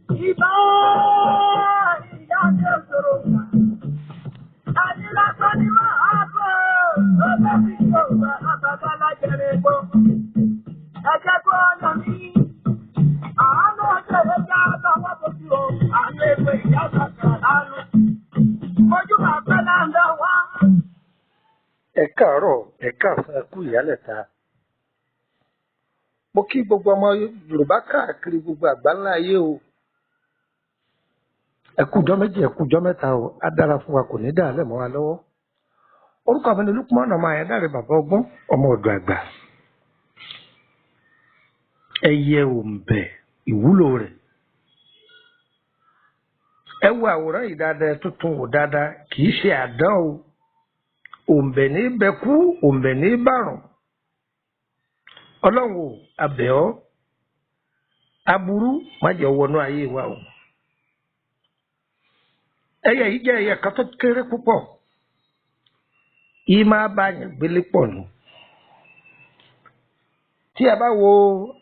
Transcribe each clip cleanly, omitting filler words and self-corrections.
Ìbá ìyá mi ò sọ̀rọ̀ gbà. Àdìlágbà ni máa bọ̀. Ọba mi kò gbà àbàbà lájẹrẹ gbọ́. Ẹ̀jẹ̀ kó ọ̀nà mi. Àánú ọjọ́ ìjà àbáwọ̀ bòbí o. Àánú ewé ìyá sàkà lánú. Mojú máa pẹ́ láńdà wá. Ẹ káàárọ̀, ẹ káàsán, ẹ kú ìyálẹ̀ta. Mo kí gbogbo ọmọ Yorùbá káàkiri gbogbo àgbáńlá ayé o. Ẹ kújọ́ méjì, ẹ kújọ́ mẹ́ta o. Á dára fún wa, kò ní dàálẹ̀ mọ́ wa lọ́wọ́. Orúkọ mi ni Lukman ọmọ Ayédáre bàbá ọgbọ́n, ọmọ ọ̀dọ̀ àgbà. Ẹyẹ òǹbẹ̀ ìwúlò rẹ̀. Ẹ wo àwòrán yìí dáadáa, ẹ tuntun wò dáadáa, kì í ṣe àdán o. Òǹbẹ̀ ní bẹkú, òǹbẹ̀ ní bàrùn. Ọlọ́run ò abẹ̀ ọ́, aburú má jẹ́ wọnú ayé wa o. Ẹyẹ yìí jẹ́ ẹyẹ kan tó kéré púpọ̀, yìí máa bá yàn gbélé pọ̀ nù. Tí a bá wo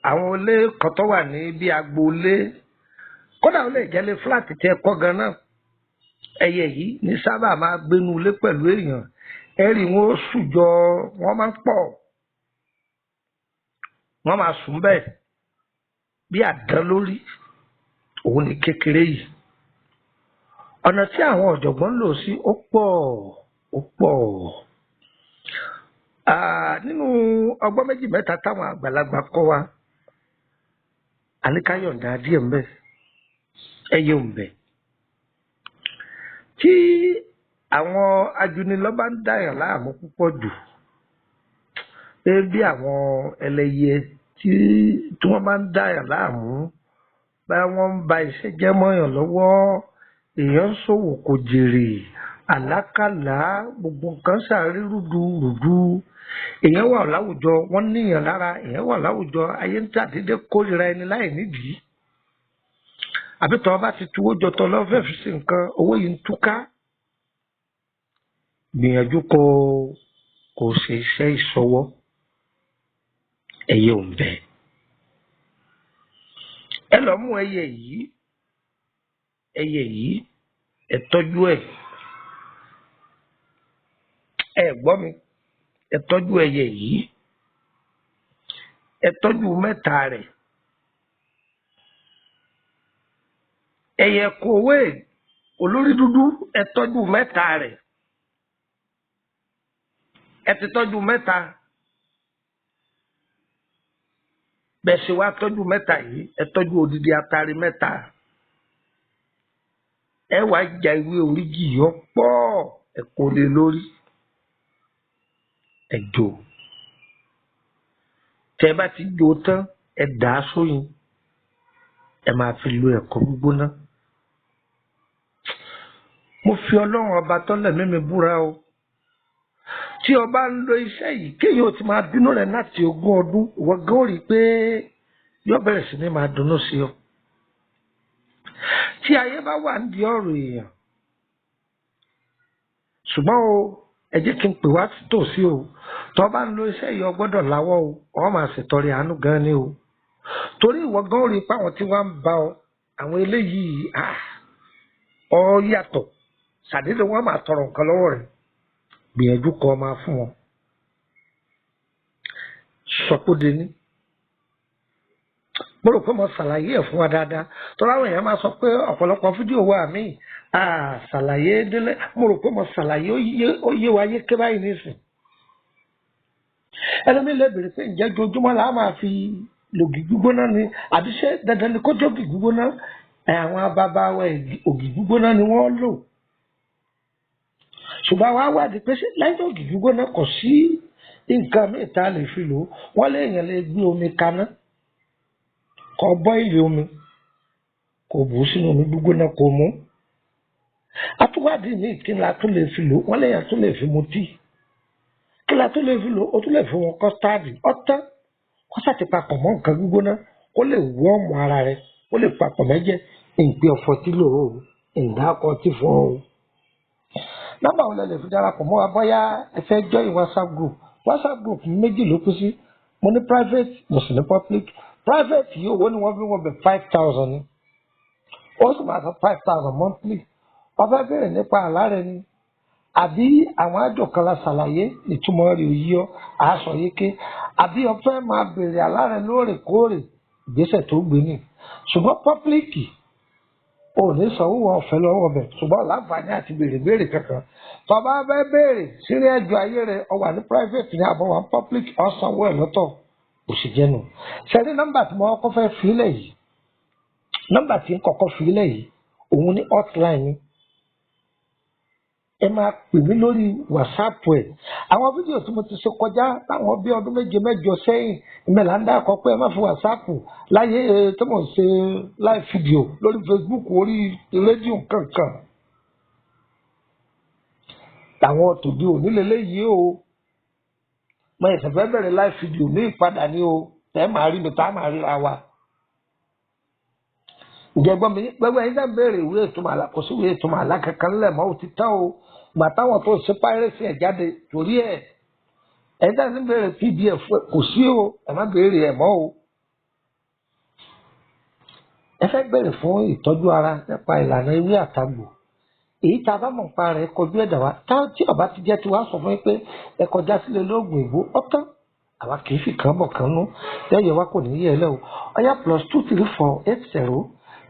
àwọn ilé kan tó wà ní bí agboolé, kódà ó lè jẹ́lé fúláàtì tí ẹ kọ́ gan náà, ẹyẹ yìí ní sábà máa gbénú ilé pẹ̀lú èèyàn. Ẹ̀rí wọn ó sùjọ, wọ́n máa ń pọ̀, wọ́n máa sùn bẹ́ẹ̀ bí àdán lórí. Òun ní kékeré yìí. Ọ̀nà tí àwọn ọ̀jọ̀gbọ́n lò sí ó pọ̀, ó pọ̀. Nínú ọgbọ́n méjì mẹ́ta táwọn àgbàlagbà kọ́ wa, àníkáyọ̀ǹda díẹ̀ ń bẹ. Ẹyẹ òǹbẹ̀ tí àwọn ajunilọ́ bá ń dàyàn láàmú púpọ̀ jù, pé bí àwọn ẹlẹ́yẹ tí wọ́n bá ń dàyàn láàmú, bá wọ́n ń ba iṣẹ́ jẹ́ mọ́yàn lọ́wọ́, èèyàn ń ṣòwò kò jèrè, àlákàlà, gbogbo nǹkan ṣàrí rúdurùdu. Èèyàn wà láwùjọ, wọ́n níyàn lára, èèyàn wà láwùjọ, ayé ń tàdédé kórìíra ẹni láì nídìí. Àbí tọ́ bá ti tuwó jọ tọ́ lọ́fẹ̀ẹ́ fi ṣe nǹkan, owó yìí ń túká. Gbìyànjú kó ṣe iṣẹ́ ìṣọwọ́. Ẹyẹ òǹbẹ̀. Ẹ lọ mú ẹyẹ yìí, ẹ tọ́jú ẹ̀. Ẹ gbọ́ mi, ẹ tọ́jú ẹyẹ yìí, ẹ tọ́jú mẹ́ta rẹ̀. Ẹyẹ kòwé olórí dúdú, ẹ tọ́jú mẹ́ta rẹ̀. Ẹ ti tọ́jú mẹ́ta. Bẹ́ẹ̀ ṣe wá tọ́jú mẹ́ta yìí, ẹ tọ́jú odidi atari mẹ́ta. Ẹ wá ja ìwé oríjì yọ pọ̀, ẹ kó lé lórí. Ẹ jò. Tẹ́ bá ti jò tán, ẹ dà á sóyin. Ẹ máa fi lo ẹ̀kọ́ gbígbóná. Mo fi Ọlọ́run ọba tọ́lẹ̀ mímí búra o. Tí ọba ń lo iṣẹ́ yìí, kéèyàn ti máa bínú rẹ̀ láti 20 ọdún, ìwọ gan rí i pé yóò bẹ̀rẹ̀ sí ní máa dunnú sí ọ. Tí ayé bá wà nídìí ọ̀rọ̀ èèyàn, ṣùgbọ́n o, ẹ jẹ́ kí n pè wá tòsí o. Tọ́ bá ń lo iṣẹ́ yìí, o gbọ́dọ̀ láwọ́ o, ọ máa ṣètọrẹ àánú gan ni o. Torí ìwọ gan rí i pé àwọn tí wọ́n ń bá ọ, àwọn eléyìí ọ yàtọ̀, ṣàdédé wọ́n máa tọrọ nǹkan lọ́wọ́ rẹ̀. Gbìyànjú kó máa fún wọn. Sọpóde ní. Mo rò pé mo ṣàlàyé ẹ̀ fún wa dáadáa. Tọ́lá àwọn èèyàn máa sọ pé ọ̀pọ̀lọpọ̀ fídíò wà mí ṣàlàyé délé. Mo rò pé mo ṣàlàyé ó yé wa yé ké báyìí nísìn. Ẹlòmíì lè béèrè pé ǹjẹ́ ojoojúmọ́ la máa fi lògì gbígbóná ni àbí ṣé dandan ni kó jẹ́ ògì gbígbóná? Àwọn bàbá wa ògì gbígbóná ni wọ́n lò. Ṣùgbọ́n wá wádìí pé ṣé lẹ́yìn ògì gbígbóná kò sí nǹkan míì tá a lè fi lò. Wọ́n léèyàn lè gbé omi kaná, kó bọ́ìlì omi, kó bù sínú omi gbígbóná kó mú. Àtúwádìí míì kí la tún lè fi lò. Wọ́n léèyàn tún lè fi mu tíì. Kí la tún lè fi lò? O tún lè fi wọn kọ́stáàdì. Ọ̀tán kó sàti papọ̀ mọ́ nǹkan gbígbóná kó lè wọ́ọ̀mù ara rẹ̀, kó lè papọ̀ mẹ́jẹ̀. Ìpè ọ̀fọ̀ tí lò ó, ìdákọ̀ tí fọ́ ó. Nọ́mbà wo lẹ lè fi darapọ̀ mọ́ wa bóyá ẹ fẹ́ join WhatsApp group. WhatsApp group méjì ló kú sí. Mo ní private, mo sì ní public. Private yìí owó ni wọ́n fi wọ́n bẹ̀ 5,000 ni. ó sì máa san 5,000 monthly. Wọ́n fẹ́ bẹ̀rẹ̀ nípa àlá rẹ ni àbí àwọn àjọ kan la ṣàlàyé ìtumọ̀ rẹ̀ òyí ọ àásọ yéké àbí o fẹ́ máa bèrè àlá rẹ lóòrèkóòrè ìgbésẹ̀ tó gbé ní. Ṣùgbọ́n pọ́blíkì ò ní sanwó wọn ọ̀fẹ́ lọ́wọ́ bẹ̀ ṣùgbọ́n láǹfààní àti béèrè kankan. Tó bá fẹ́ béèrè sírí ẹjọ́ ayé rẹ ọ wà ní private ní àbọ̀wá public ọ̀sánwó ẹ̀ lọ́tọ̀ òṣìjẹ́ nù. Ṣẹ́ni nọ́mbà tí mo kọ́kọ́ fẹ́ fílẹ̀ yìí nọ́mbà tí ń kọ́kọ́ fílẹ̀ yìí òun ní hotline ni. Ẹ máa pè mí lórí WhatsApp ẹ̀. Àwọn fídíò tí mo ti ṣe kọjá láwọn bí ọdún 7 sẹ́yìn ìmẹ̀lá ń dákọ̀ pé ẹ má fi WhatsApp láyé tí mo ṣe live video lórí Facebook orí rédíò kankan. Àwọn tòbí òní lélẹ́yìí o. Mo ẹ̀sẹ̀ fẹ́ bẹ̀rẹ̀ live video ní ìpadà ní o. Tẹ́ máa rí mi tá máa ríra wa. Ìjẹ́gbọ́n mi gbẹ́gbẹ́ yín dẹ́n béèrè ìwé ìtumọ̀ àlá kò sí ìwé ìtumọ̀ àlá kankan lẹ̀ mọ́ ó ti tán o. Gbà táwọn tó ṣe piracy ẹ̀ jáde torí ẹ̀ ẹ̀yin dẹ́n béèrè PDF kò sí o ẹ̀ má béèrè ẹ̀ mọ́ o. Ẹ fẹ́ béèrè fún ìtọ́jú ara nípa ìlànà ewé àtagbò. Èyí tá a bá mọ̀ nípa rẹ̀ kọjú ẹ̀dá wa tí ọba ti jẹ́ tiwa sọ fún yín pé ẹ kọjá sílé lóògùn ìbò ọ̀tán àwa kì í fi kàn bọ̀ kàn nú lẹ́yìn wa kò ní yẹ ẹ lẹ́ o. Ọ̀yá +23480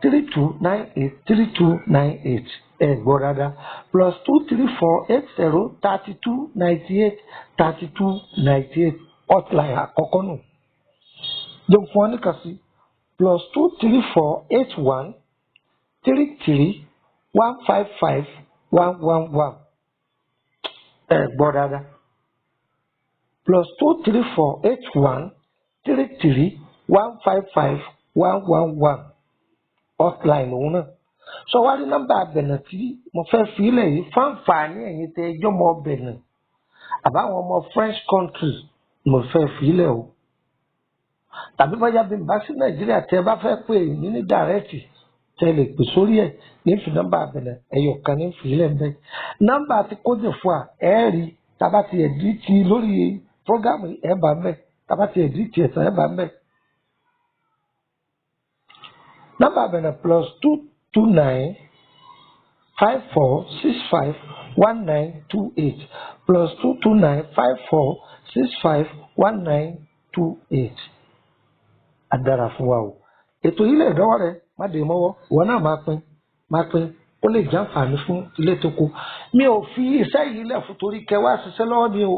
3298 ẹ gbọ́ dáadáa +23480 3298 hotline àkọ́kọ́ nù. Jẹ́ fún ọ nìkan sí +23481 33 155 111 ẹ gbọ́ dáadáa +23481 33 155 111 hotline òun náà. Sọ wá rí nọ́mbà àbẹ̀nà tí mo fẹ́ fi ilẹ̀ yìí fáǹfààní ẹ̀yin tẹ ẹjọ́ mọ ọbẹ̀nà àbáwọn ọmọ French country mo fẹ́ fi ilẹ̀ o. Tàbí bóyá bí n bá sí Nàìjíríà tẹ bá fẹ́ pè mí ní dàrẹ́tì tẹ lè pè sórí ẹ̀ ní fi nọ́mbà àbẹ̀nà ẹ̀yọ̀ kan ní fi ilẹ̀ mbẹ́. Nọ́mbà ti kódì fún wa ẹ̀ rí tàbá ti ẹ̀dí ti lórí prógámù ẹ̀ bá mbẹ́ tàbá ti ẹ̀dí ti ẹ̀sán ẹ̀ bá mbẹ́. Nọ́mbà àbẹ̀nà +229 54 65 1928 +229 54 65 1928. Adára fún wa o. Ètò ilé ìdánwò rẹ má dé mọ́wọ́ ìwọ náà máa pín ó lè jàǹfààní fún ilé tó kù. Mi ò fi iṣẹ́ yìí lẹ̀ fún torí kẹwàá ṣiṣẹ́ lọ́wọ́ ni o.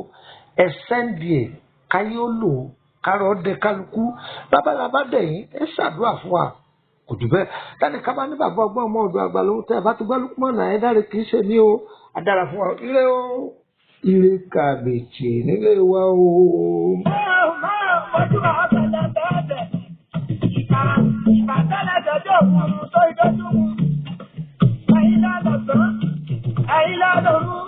Ẹ sẹ́ndì ẹ̀ káyé ó lò ó kárọ̀ ọdẹ kálukú lábàlábà dẹ̀yìn ẹ ṣàdúrà fún wa. Kò jù bẹ́ẹ̀ tani ká bá ní bàbá ọgbọ́n ọmọ ọ̀dọ̀ àgbà lóhun tẹ́ ẹ bá ti gbọ́ lùkúmọ̀ náà ẹ dáre kì í ṣe ní o. Adára fún wa ire o ire kàbèjì nílé wa o. Ojú wa bẹ̀rẹ̀ bẹ́ẹ̀ ìbàdàn ẹ̀jẹ̀ òun tó ìdójú mu. Ẹ̀yin lọ́dọ̀ tán, ẹ̀yin lọ́dọ̀ rú.